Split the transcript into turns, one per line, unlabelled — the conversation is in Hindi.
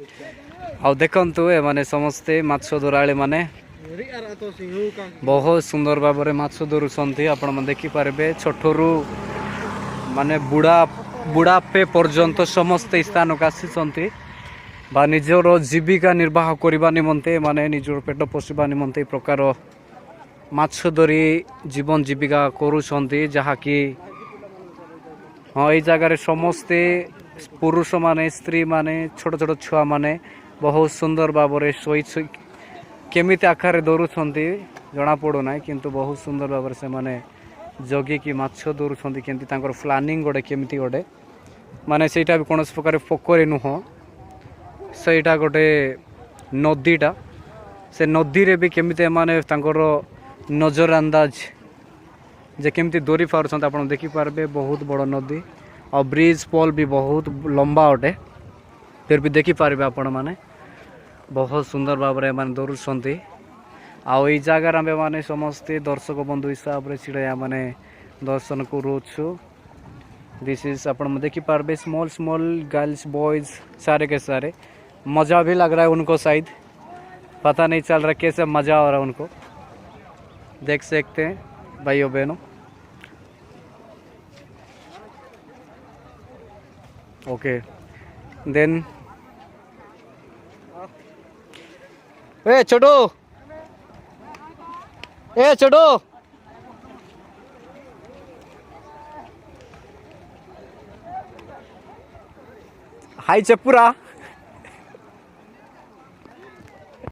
आउ देखंतु ए माने समस्ते माछ धराळी माने बहुत सुंदर भाव में माछ धरुछंती। आपण मन देखि पारबे छोटरू माने बुढ़ापे पर्यंत समस्त स्थान को आसीचंती बा निजर जीविका निर्वाह करबा निमंते माने निजर पेट पोषिबा निमंते प्रकार माछ धरी जीवन जीविका करूछंती। जहा कि हाँ ये जगार समस्ते पुरुष माने स्त्री माने छोट छोट छुआ माने बहुत सुंदर भाव में शोई केमिति आकार धरुछंती जना पड़ूना किंतु बहुत सुंदर भाव से माने जगिकी माछ धरुछंती केमती तांकर प्लानिंग गोटे केमिति गोटे माने सेटा भी कौन प्रकार पोखरी नुह सेटा गोटे नदीटा से नदी रे भी केमिति माने तांकर नजर अंदाज जे केमती दौरी पारुछंती आपण देखि पारबे बहुत बड़ नदी और ब्रिज पोल भी बहुत लंबा अटे फिर भी देखि पारबे आपण माने बहुत सुंदर भाव में माने दौरुछंती। आउ ई जगार आमे माने समस्ते दर्शक बंधु हिसाब रे छिड़ाया माने दर्शन करूछु। दिस इज अपन देखि पारबे स्मॉल स्मॉल गर्ल्स बॉयज सारे के सारे मजा भी लग रहा है उनको शायद पता नहीं चल रहा कैसे मजा आ रहा है उनको देख सकते हैं भाइयों बहनों। ओके देन ए छोटू हाई चेपुरा